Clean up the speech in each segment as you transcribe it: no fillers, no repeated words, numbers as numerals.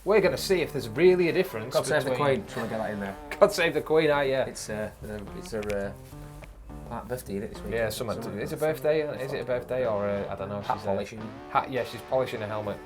we're going to see if there's really a difference. God save the Queen. Trying to get that in there. God save the Queen, yeah. It's her birthday, isn't it, this week? Yeah, is it a birthday? Is it a birthday or I don't know? Hat polishing. Yeah, she's polishing a helmet.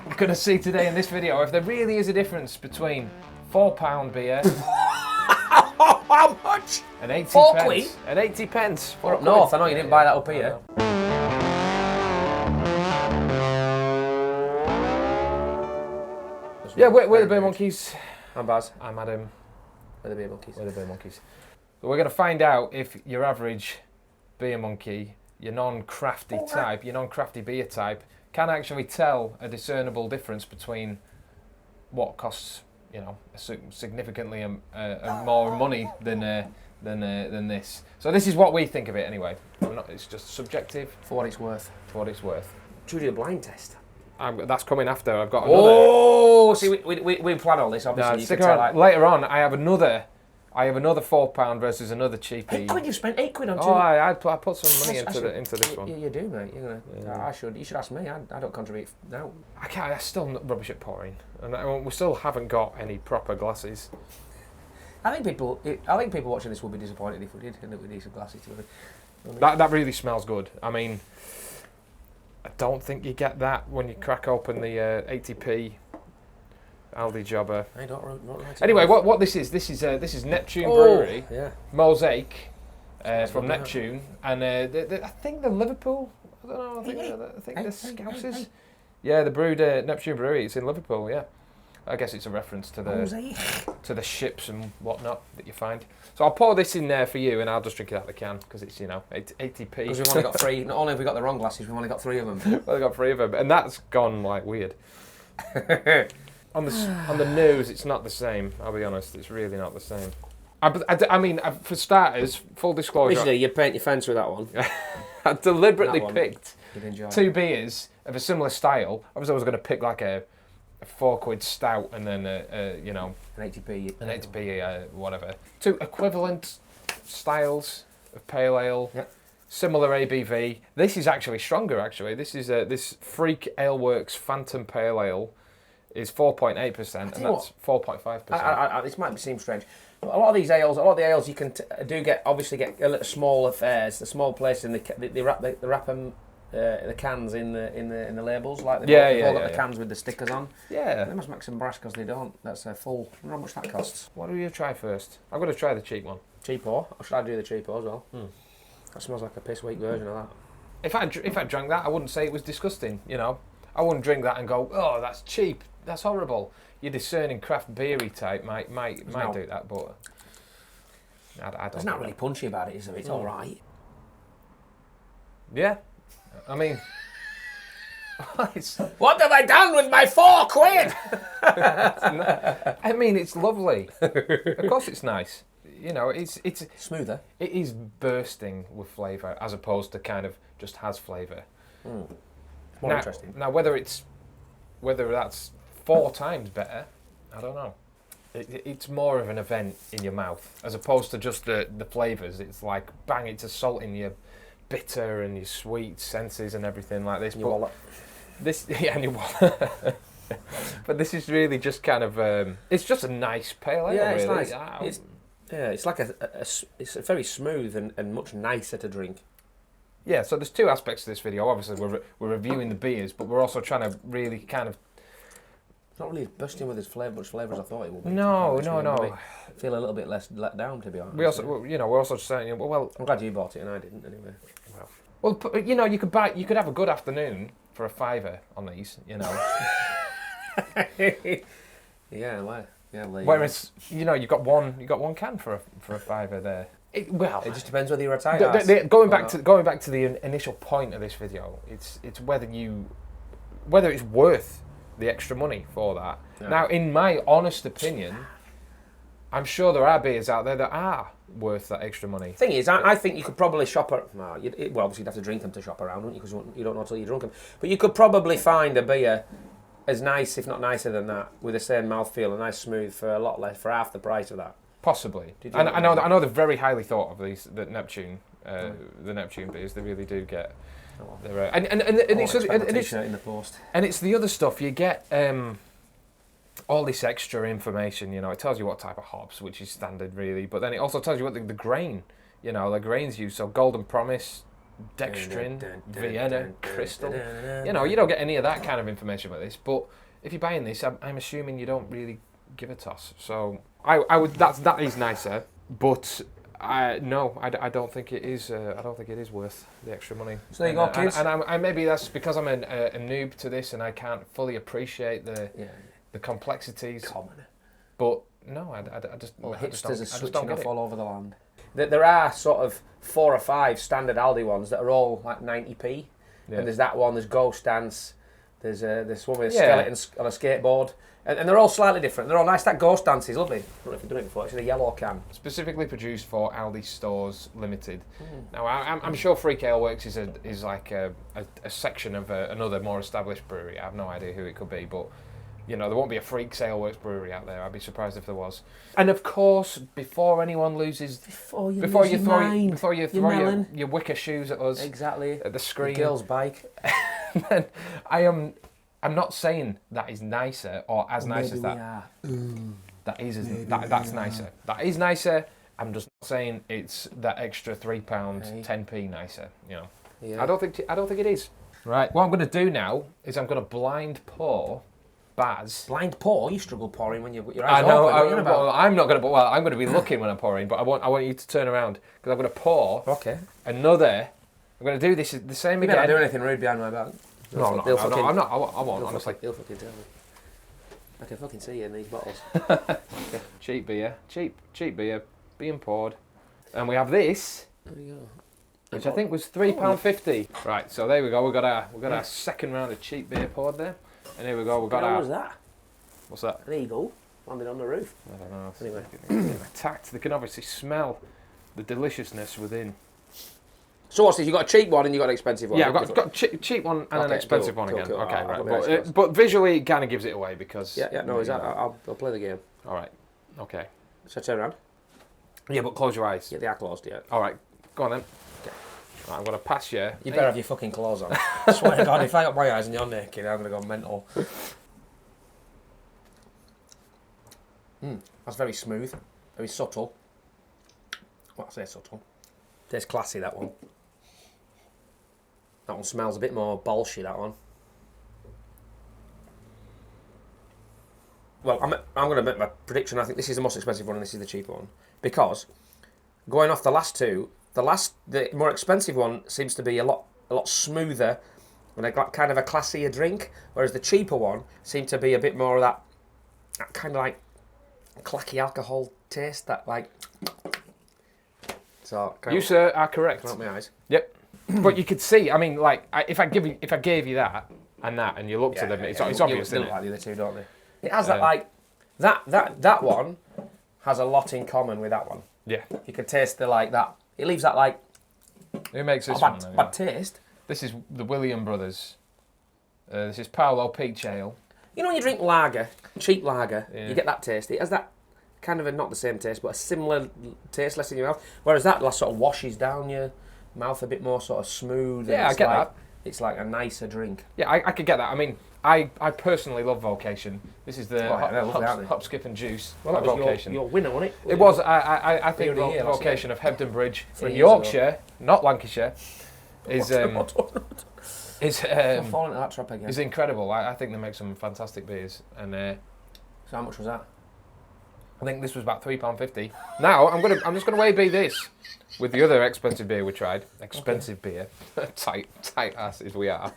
We're going to see today in this video if there really is a difference between £4 beer. How much? And 80 4 pence. quid? And 80 pence. We're up north. I know you didn't buy that up here. Yeah, we're the Beer Monkeys. I'm Baz. I'm Adam. We're the Beer Monkeys. We're the Beer Monkeys. So we're going to find out if your average beer monkey, your non-crafty type, your non-crafty beer type, can actually tell a discernible difference between what costs, you know, significantly more money than this. So this is what we think of it anyway. It's just subjective. For what it's worth. For what it's worth. Should we do a blind test? That's coming after. I've got another. Oh, see, we plan all this. Obviously, later on, I have another £4 versus another cheapie. £8 you've spent £8 on two. Oh, I put some money into this one. You do, mate. You're gonna. You should ask me. I don't contribute now. I'm still rubbish at pouring, and we still haven't got any proper glasses. I think people watching this will be disappointed if we did end up with decent glasses. That really smells good. I mean, I don't think you get that when you crack open the 80p Aldi jobber. I don't write anyway, what this is Neptune Brewery, Mosaic from good, Neptune, and I think they're Liverpool. I don't know. I think they're Scousers. Yeah, the brewed Neptune Brewery. It's in Liverpool. Yeah, I guess it's a reference to the ships and whatnot that you find. So I'll pour this in there for you, and I'll just drink it out of the can because it's 80p. Because we've only got 3. Not only have we got the wrong glasses, we've only got 3 of them. We've only got 3 of them, and that's gone like weird. On the nose, it's not the same. I'll be honest, it's really not the same. I mean, for starters, full disclosure. Basically, you paint your fence with that one. I deliberately picked enjoy 2 beers of a similar style. Obviously, I was going to pick like a £4 stout and then an 80p whatever. 2 equivalent styles of pale ale. Yep. Similar ABV. This is actually stronger. Actually, this is this Freak ALEWORKS Phantom Pale Ale. Is 4.8% and that's 4.5%. This might seem strange. But a lot of the ales you can get a little small affairs, the small place in they wrap them the cans in the labels like they've all got the cans with the stickers on. Yeah, they must make some brass because they don't. That's a full. I wonder how much that costs. What do you try first? I'm going to try the cheap one. Cheapo? Or should I do the cheapo as well? That smells like a piss weak version of that. If I drank that, I wouldn't say it was disgusting. You know, I wouldn't drink that and go, oh, that's cheap. That's horrible. Your discerning craft beery type might do that, but I don't. There's not really punchy about it, is there? It's all right. Yeah, I mean, what have I done with my £4? I mean, it's lovely. Of course, it's nice. You know, it's smoother. It is bursting with flavour as opposed to kind of just has flavour. More interesting. Now, whether that's 4 times better, I don't know. It's more of an event in your mouth as opposed to just the flavours. It's like bang, it's assaulting your bitter and your sweet senses and everything like this. And your wallet. And your wallet. But this is really just kind of it's just a nice pale ale. Yeah, it's really. nice. It's like it's very smooth and much nicer to drink. Yeah, so there's 2 aspects to this video. Obviously, we're reviewing the beers, but we're also trying to really kind of. It's not really bursting with as much flavour as I thought it would be. No. I feel a little bit less let down, to be honest. We're also just saying, well. I'm glad you bought it and I didn't anyway. Well, you know, you could have a good afternoon for a £5 on these, you know. Whereas, you know, you've got one can for a £5 there. It just depends whether you're a tight ass. Going back to the initial point of this video, it's whether it's worth the extra money for that. Yeah. Now, in my honest opinion, I'm sure there are beers out there that are worth that extra money. Thing is, I think you could probably shop well, obviously you'd have to drink them to shop around, wouldn't you? Because you don't know until you drunk them. But you could probably find a beer as nice, if not nicer than that, with the same mouthfeel, a nice smooth for a lot less, for half the price of that. Possibly. I know they're very highly thought of the Neptune beers. They really do get. And it's in the post. And it's the other stuff you get. all this extra information. You know, it tells you what type of hops, which is standard really, but then it also tells you what the grain. You know, the grains used. So Golden Promise, Dextrin, Vienna, Crystal. You know, you don't get any of that kind of information with this. But if you're buying this, I'm assuming you don't really give a toss. So I would. That is nicer, but. I don't think it is. I don't think it is worth the extra money. So there you go, kids. And I maybe that's because I'm a noob to this, and I can't fully appreciate the complexities. Common. But no, I just. Well, I just hipsters are switching off it. all over the land. There are sort of 4 or 5 standard Aldi ones that are all like 90p. Yeah. And there's that one. There's Ghost Dance. There's this one with a skeleton on a skateboard. And they're all slightly different. They're all nice. That Ghost Dance is lovely. I don't know if you've done it before. It's in a yellow can. Specifically produced for Aldi Stores Limited. Now, I'm sure Freak ALEWORKS is like a section of another more established brewery. I have no idea who it could be, but you know, there won't be a Freak ALEWORKS brewery out there. I'd be surprised if there was. And of course, before anyone loses, before you throw your wicker shoes at us, exactly at the screen, the girl's bike, then I'm not saying that is nicer or as nice as that. That's nicer. That is nicer. I'm just not saying it's that extra £3, 10p nicer. You know, I don't think it is. Right. What I'm going to do now is I'm going to blind pour Baz. Blind pour? You struggle pouring when your eyes I know. open. I'm not going to. Well, I'm going to be looking when I'm pouring, but I want you to turn around because I'm going to pour. Okay. Another. I'm going to do this the same again. You're not doing anything rude behind my back. No, I'm not. I won't, honestly. He'll fucking tell me. I can fucking see you in these bottles. Cheap beer. Cheap beer being poured. And we have this, There we go. which I think was £3.50. Right, so there we go. We've got our second round of cheap beer poured there. And here we go. We've got What our... was that? What's that? An eagle landed on the roof. I don't know. Anyway. They're attacked. They can obviously smell the deliciousness within. So what's this? You got a cheap one and you got an expensive one. Yeah, I've got a cheap one and an expensive one again. Cool. Okay, I'll right. But visually, it kind of gives it away because... Yeah, no, I'll play the game. All right, okay. So turn around. Yeah, but close your eyes. Yeah, they are closed, yeah. All right, go on then. Okay. Right, I'm going to pass you. You better have your fucking clothes on. I swear to God, if I got my eyes and you're naked, I'm going to go mental. That's very smooth, very subtle. Well, I say subtle. Tastes classy, that one. That one smells a bit more bolshy, that one. Well, I'm going to make my prediction. I think this is the most expensive one and this is the cheaper one. Because, going off the last two, the more expensive one seems to be a lot smoother and kind of a classier drink, whereas the cheaper one seemed to be a bit more of that kind of like clacky alcohol taste, that like... So, You, sir, are correct. Open my eyes. Yep. But you could see, I mean, like, if I gave you that, and you looked at them, it's obvious, They isn't look it? like the other two, don't they? It has that, like... That one has a lot in common with that one. Yeah. You can taste the, like, that... It leaves that, like... Who makes this one? Bad taste. This is the William Brothers. This is Paolo Peach Ale. You know when you drink lager, cheap lager, Yeah. you get that taste. It has that kind of not the same taste, but a similar taste, less in your mouth. Whereas that sort of washes down your mouth a bit more, sort of smooth. Yeah, I get that. It's like a nicer drink. Yeah, I could get that. I mean, I personally love VOCATION. This is the hop, skip and juice Well, that was VOCATION. your winner, wasn't it? It was. I think Beer of the year last VOCATION of Hebden Bridge in 3 years Yorkshire, not Lancashire, is I'm falling into that trap again. is incredible. I think they make some fantastic beers, and So how much was that? I think this was about £3.50. Now I'm just gonna AB this with the other expensive beer we tried. Expensive beer, tight asses we are.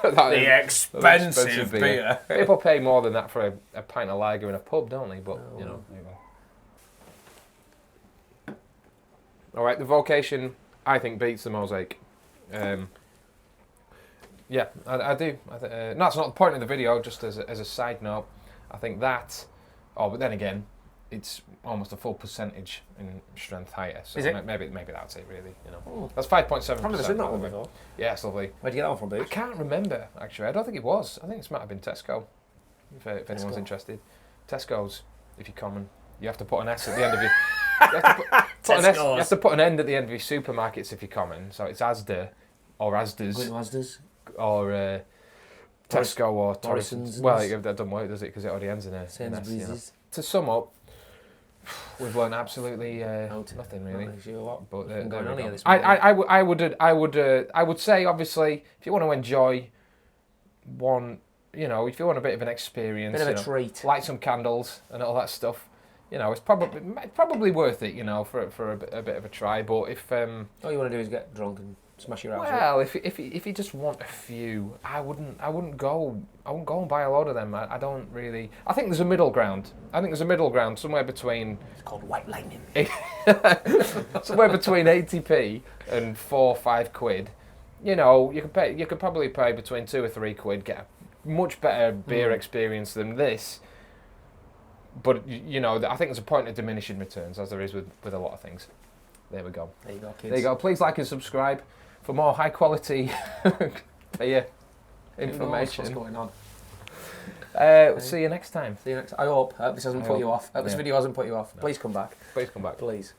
The expensive beer. People pay more than that for a pint of lager in a pub, don't they? But you know. There you go. All right, the VOCATION I think beats the Mosaic. Yeah, I do. No, that's not the point of the video. Just as a side note, I think that. Oh, but then again, it's almost a full percentage in strength higher. So is it? Maybe that's it, really. You know, that's 5.7%. I've never seen that one before. Yeah, it's lovely. Where'd you get that one from, I Boots? can't remember actually. I don't think it was. I think this might have been Tesco. If anyone's interested, Tesco's. If you're common, you have to put an S at the end of your. You have to put an end at the end of your supermarkets if you're common. So it's Asda or Asda's. Going to Asda's. Or Tesco or Morrison's. Torrison's. Well, that doesn't work, does it? Because it already ends in a. Sainsbury's. To sum up, we've learned absolutely nothing really. But going on here this I would say, obviously, if you want to enjoy one, if you want a bit of an experience, bit of a treat, light some candles and all that stuff. It's probably worth it, for a bit of a try. But if all you want to do is get drunk and smash your house. Well, if you just want a few, I wouldn't go and buy a load of them. I don't really. I think there's a middle ground. Somewhere between. It's called white lightning. Somewhere between 80p and 4 or 5 quid. You could probably pay between 2 or 3 quid, get a much better beer experience than this. But I think there's a point of diminishing returns, as there is with a lot of things. There we go. There you go, kids. There you go. Please like and subscribe for more high quality beer information. What's going on? See you next time. I hope this hasn't put you off. This video hasn't put you off. Please come back. Please come back. Please.